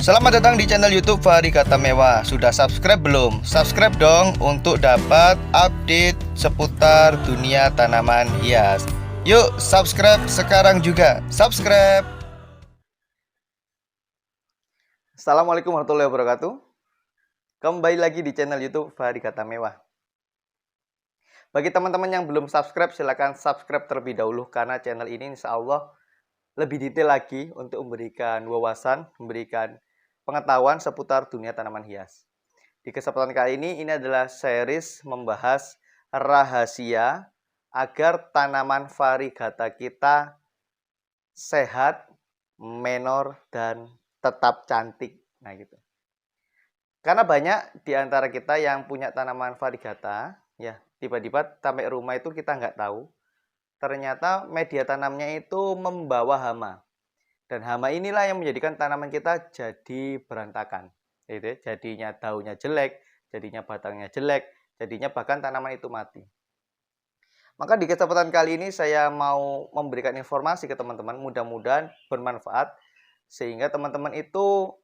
Selamat datang di channel YouTube Fahri Kata Mewah. Sudah subscribe belum? Subscribe dong untuk dapat update seputar dunia tanaman hias. Yuk subscribe sekarang juga. Subscribe. Assalamualaikum warahmatullahi wabarakatuh. Kembali lagi di channel YouTube Fahri Kata Mewah. Bagi teman-teman yang belum subscribe, silahkan subscribe terlebih dahulu karena channel ini insya Allah lebih detail lagi untuk memberikan wawasan, memberikan pengetahuan seputar dunia tanaman hias. Di kesempatan kali ini adalah series membahas rahasia agar tanaman varigata kita sehat, menor, dan tetap cantik. Nah gitu. Karena banyak di antara kita yang punya tanaman varigata, ya tiba-tiba sampai rumah itu kita nggak tahu. Ternyata media tanamnya itu membawa hama. Dan hama inilah yang menjadikan tanaman kita jadi berantakan. Gitu, jadinya daunnya jelek, jadinya batangnya jelek, jadinya bahkan tanaman itu mati. Maka di kesempatan kali ini saya mau memberikan informasi ke teman-teman, mudah-mudahan bermanfaat. Sehingga teman-teman itu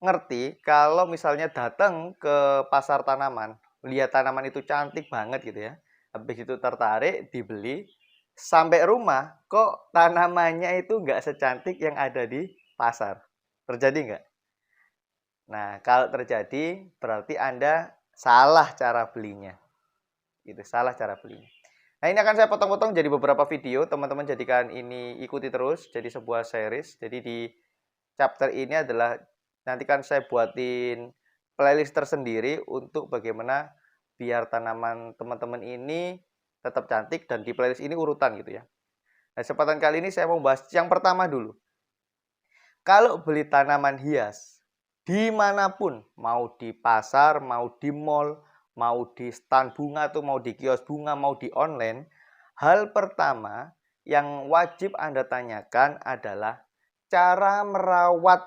ngerti kalau misalnya datang ke pasar tanaman, lihat tanaman itu cantik banget gitu ya. Habis itu tertarik, dibeli. Sampai rumah, kok tanamannya itu nggak secantik yang ada di pasar. Terjadi nggak? Nah, kalau terjadi, berarti Anda salah cara belinya. Itu salah cara belinya. Nah, ini akan saya potong-potong jadi beberapa video. Teman-teman jadikan ini, ikuti terus, jadi sebuah series. Jadi di chapter ini adalah, nanti kan saya buatin playlist tersendiri untuk bagaimana biar tanaman teman-teman ini tetap cantik, dan di playlist ini urutan gitu ya. Nah, kesempatan kali ini saya mau bahas yang pertama dulu. Kalau beli tanaman hias dimanapun, mau di pasar, mau di mall, mau di stand bunga atau mau di kios bunga, mau di online, hal pertama yang wajib Anda tanyakan adalah cara merawat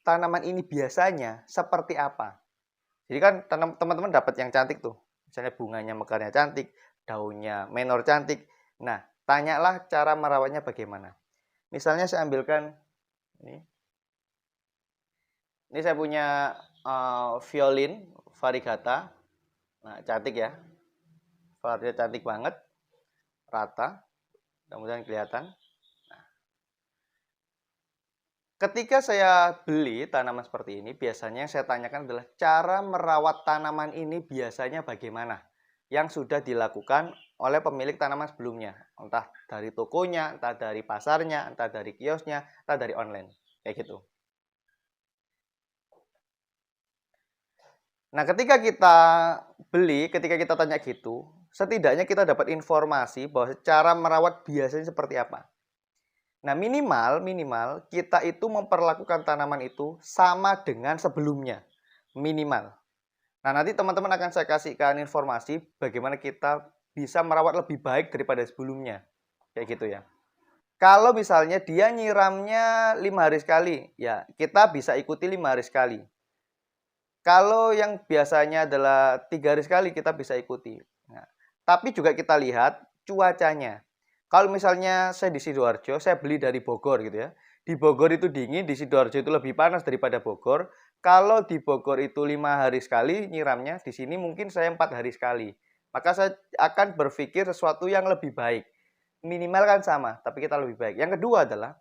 tanaman ini biasanya seperti apa. Jadi kan teman-teman dapat yang cantik tuh, misalnya bunganya mekarnya cantik, daunnya menor cantik. Nah, tanyalah cara merawatnya bagaimana. Misalnya saya ambilkan ini. Ini saya punya violin varigata. Nah, cantik ya. Varigata cantik banget. Rata. Mudah-mudahan kelihatan. Nah, ketika saya beli tanaman seperti ini, biasanya yang saya tanyakan adalah cara merawat tanaman ini biasanya bagaimana, yang sudah dilakukan oleh pemilik tanaman sebelumnya, entah dari tokonya, entah dari pasarnya, entah dari kiosnya, entah dari online, kayak gitu. Nah, ketika kita beli, ketika kita tanya gitu, setidaknya kita dapat informasi bahwa cara merawat biasanya seperti apa. Nah, minimal kita itu memperlakukan tanaman itu sama dengan sebelumnya, minimal. Nah, nanti teman-teman akan saya kasihkan informasi bagaimana kita bisa merawat lebih baik daripada sebelumnya. Kayak gitu ya. Kalau misalnya dia nyiramnya 5 hari sekali, ya kita bisa ikuti 5 hari sekali. Kalau yang biasanya adalah 3 hari sekali, kita bisa ikuti. Nah, tapi juga kita lihat cuacanya. Kalau misalnya saya di Sidoarjo, saya beli dari Bogor gitu ya. Di Bogor itu dingin, di Sidoarjo itu lebih panas daripada Bogor. Kalau di Bogor itu 5 hari sekali nyiramnya, di sini mungkin saya 4 hari sekali. Maka saya akan berpikir sesuatu yang lebih baik. Minimal kan sama, tapi kita lebih baik. Yang kedua adalah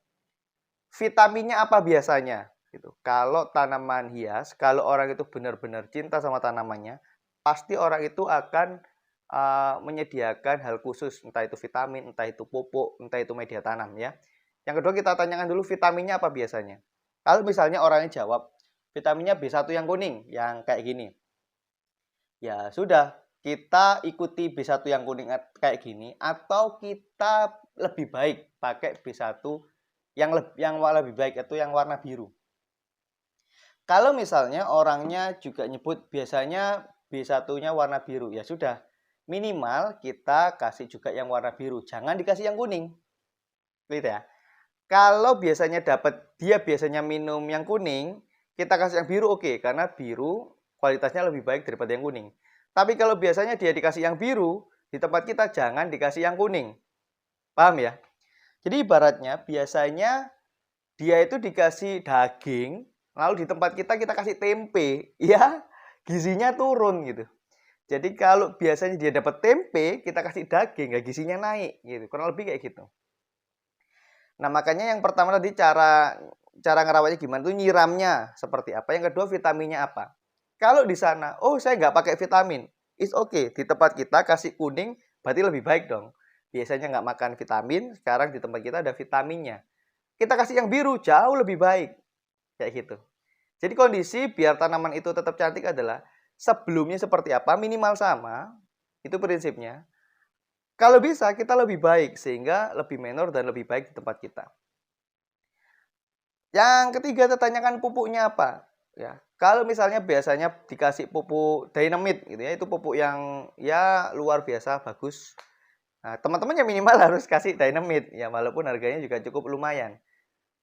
vitaminnya apa biasanya. Gitu. Kalau tanaman hias, kalau orang itu benar-benar cinta sama tanamannya, pasti orang itu akan menyediakan hal khusus, entah itu vitamin, entah itu pupuk, entah itu media tanam ya. Yang kedua kita tanyakan dulu vitaminnya apa biasanya. Kalau misalnya orangnya jawab, vitaminnya B1 yang kuning, yang kayak gini. Ya sudah, kita ikuti B1 yang kuning kayak gini, atau kita lebih baik pakai B1 yang lebih baik itu yang warna biru. Kalau misalnya orangnya juga nyebut biasanya B1-nya warna biru, ya sudah, minimal kita kasih juga yang warna biru, jangan dikasih yang kuning. Gitu ya. Kalau biasanya dia biasanya minum yang kuning, kita kasih yang biru oke, karena biru kualitasnya lebih baik daripada yang kuning. Tapi kalau biasanya dia dikasih yang biru, di tempat kita jangan dikasih yang kuning. Paham ya? Jadi ibaratnya biasanya dia itu dikasih daging, Lalu di tempat kita kasih tempe, ya gizinya turun gitu. Jadi kalau biasanya dia dapat tempe, kita kasih daging, ya gizinya naik gitu. Kurang lebih kayak gitu. Nah, makanya yang pertama tadi cara ngerawatnya gimana tuh, nyiramnya seperti apa. Yang kedua, vitaminnya apa. Kalau di sana, oh saya nggak pakai vitamin, it's okay. Di tempat kita kasih kuning, berarti lebih baik dong. Biasanya nggak makan vitamin, sekarang di tempat kita ada vitaminnya. Kita kasih yang biru, jauh lebih baik. Kayak gitu. Jadi kondisi biar tanaman itu tetap cantik adalah sebelumnya seperti apa, minimal sama. Itu prinsipnya. Kalau bisa kita lebih baik sehingga lebih menor dan lebih baik di tempat kita. Yang ketiga, tanyakan pupuknya apa. Ya, kalau misalnya biasanya dikasih pupuk Dynamite gitu ya, itu pupuk yang ya luar biasa bagus. Nah, teman-teman yang minimal harus kasih Dynamite ya, walaupun harganya juga cukup lumayan.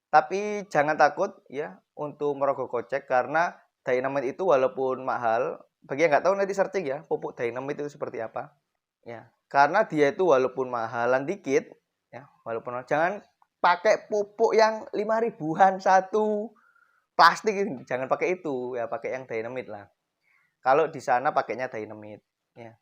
Tapi jangan takut ya untuk merogoh kocek karena Dynamite itu walaupun mahal, bagi yang nggak tahu nanti searching ya, pupuk Dynamite itu seperti apa. Ya, karena dia itu walaupun mahalan dikit, ya, walaupun jangan pakai pupuk yang 5 ribuan satu plastik, jangan pakai itu, ya pakai yang Dynamite lah. Kalau di sana pakainya Dynamite, ya.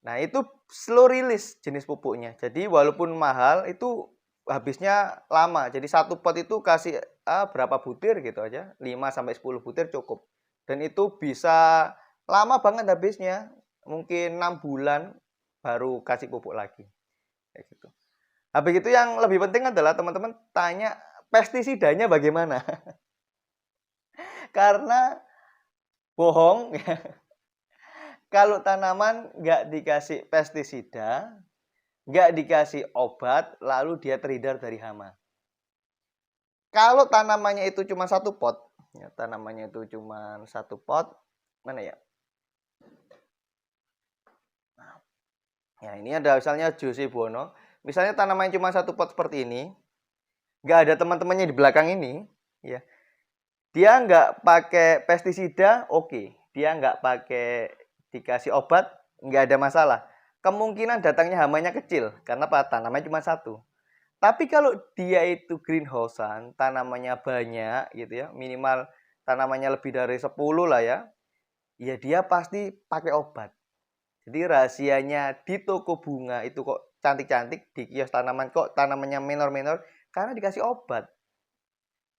Nah, itu slow release jenis pupuknya. Jadi walaupun mahal itu habisnya lama. Jadi satu pot itu kasih berapa butir gitu aja, 5 sampai 10 butir cukup. Dan itu bisa lama banget habisnya. Mungkin 6 bulan baru kasih pupuk lagi. Kayak gitu. Habis itu yang lebih penting adalah teman-teman tanya pestisidanya bagaimana. Karena bohong kalau tanaman nggak dikasih pestisida, nggak dikasih obat, lalu dia terhindar dari hama. Kalau tanamannya itu cuma satu pot, ya, tanamannya itu cuma satu pot, mana ya? Ya, ini ada misalnya Jose Bono. Misalnya tanamannya cuma satu pot seperti ini, nggak ada teman-temannya di belakang ini, ya. Dia nggak pakai pestisida, oke. Dia nggak pakai dikasih obat, nggak ada masalah. Kemungkinan datangnya hamanya kecil, karena apa? Tanamannya cuma satu. Tapi kalau dia itu greenhouse-an, tanamannya banyak gitu ya, minimal tanamannya lebih dari 10 lah ya, ya dia pasti pakai obat. Jadi rahasianya di toko bunga itu kok cantik-cantik, di kios tanaman kok tanamannya menor-menor, karena dikasih obat.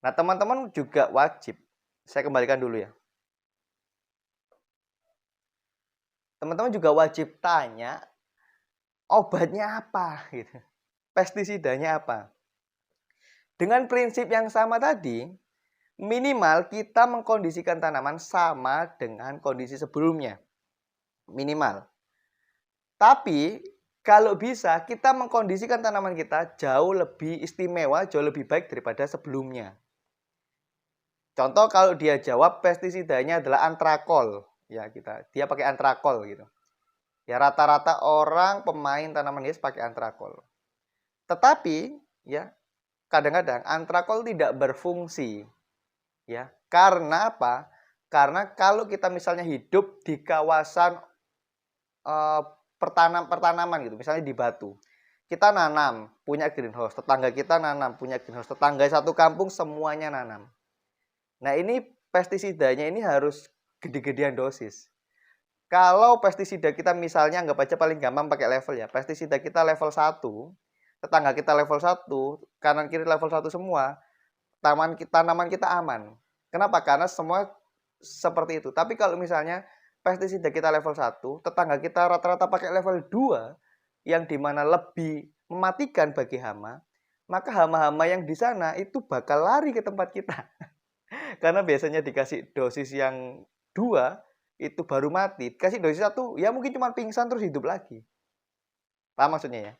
Nah, teman-teman juga wajib, saya kembalikan dulu ya. Teman-teman juga wajib tanya obatnya apa gitu. Pestisidanya apa. Dengan prinsip yang sama tadi, minimal kita mengkondisikan tanaman sama dengan kondisi sebelumnya. Minimal. Tapi kalau bisa kita mengkondisikan tanaman kita jauh lebih istimewa, jauh lebih baik daripada sebelumnya. Contoh kalau dia jawab pestisidanya adalah antrakol, ya dia pakai antrakol gitu. Ya rata-rata orang pemain tanaman hias pakai antrakol. Tetapi ya kadang-kadang antrakol tidak berfungsi. Ya, karena apa? Karena kalau kita misalnya hidup di kawasan pertanaman gitu, misalnya di Batu. Kita nanam, punya greenhouse, tetangga kita nanam, punya greenhouse, tetangga satu kampung semuanya nanam. Nah, ini pestisidanya ini harus gede-gedean dosis. Kalau pestisida kita misalnya anggap aja paling gampang pakai level ya. Pestisida kita level 1, tetangga kita level 1, kanan kiri level 1 semua, tanaman kita aman. Kenapa? Karena semua seperti itu. Tapi kalau misalnya pestisida kita level 1, tetangga kita rata-rata pakai level 2, yang dimana lebih mematikan bagi hama, maka hama-hama yang di sana itu bakal lari ke tempat kita. Karena biasanya dikasih dosis yang 2, itu baru mati. Dikasih dosis 1, ya mungkin cuma pingsan terus hidup lagi. Paham maksudnya ya?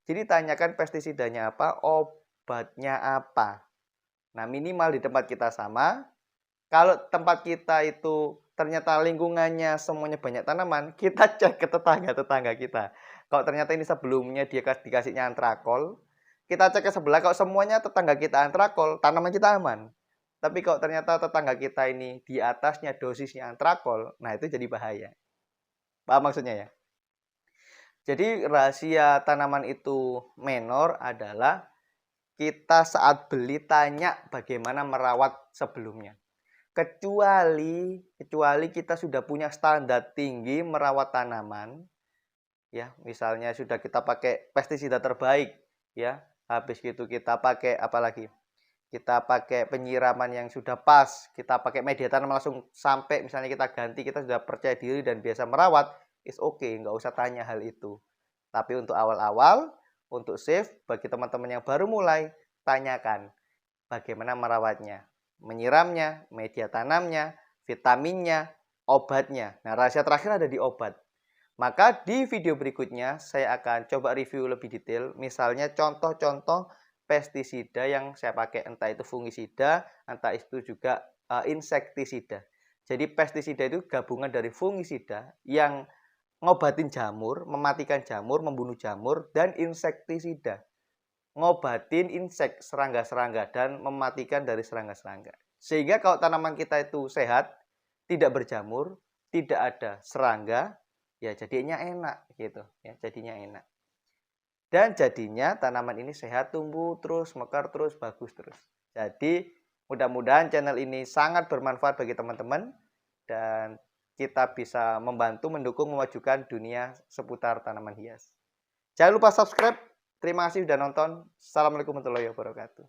Jadi tanyakan pestisidanya apa, obatnya apa. Nah, minimal di tempat kita sama. Kalau tempat kita itu ternyata lingkungannya semuanya banyak tanaman, kita cek ke tetangga-tetangga kita. Kalau ternyata ini sebelumnya dia dikasihnya antrakol, kita cek ke sebelah, kalau semuanya tetangga kita antrakol, tanaman kita aman. Tapi kalau ternyata tetangga kita ini di atasnya dosisnya antrakol, nah itu jadi bahaya. Paham maksudnya ya? Jadi rahasia tanaman itu menor adalah kita saat beli tanya bagaimana merawat sebelumnya. Kecuali kita sudah punya standar tinggi merawat tanaman, ya, misalnya sudah kita pakai pestisida terbaik, ya, habis itu kita pakai apalagi, kita pakai penyiraman yang sudah pas, kita pakai media tanam langsung sampai misalnya kita ganti, kita sudah percaya diri dan biasa merawat, is okay, nggak usah tanya hal itu. Tapi untuk awal-awal, untuk safe, bagi teman-teman yang baru mulai, tanyakan bagaimana merawatnya, menyiramnya, media tanamnya, vitaminnya, obatnya. Nah, rahasia terakhir ada di obat. Maka di video berikutnya saya akan coba review lebih detail, misalnya contoh-contoh pestisida yang saya pakai, entah itu fungisida, entah itu juga insektisida. Jadi pestisida itu gabungan dari fungisida yang ngobatin jamur, mematikan jamur, membunuh jamur, dan insektisida ngobatin insek, serangga-serangga, dan mematikan dari serangga-serangga. Sehingga kalau tanaman kita itu sehat, tidak berjamur, tidak ada serangga, ya jadinya enak gitu, ya jadinya enak. Dan jadinya tanaman ini sehat, tumbuh terus, mekar terus, bagus terus. Jadi mudah-mudahan channel ini sangat bermanfaat bagi teman-teman dan kita bisa membantu, mendukung, memajukan dunia seputar tanaman hias. Jangan lupa subscribe. Terima kasih sudah nonton. Assalamualaikum warahmatullahi wabarakatuh.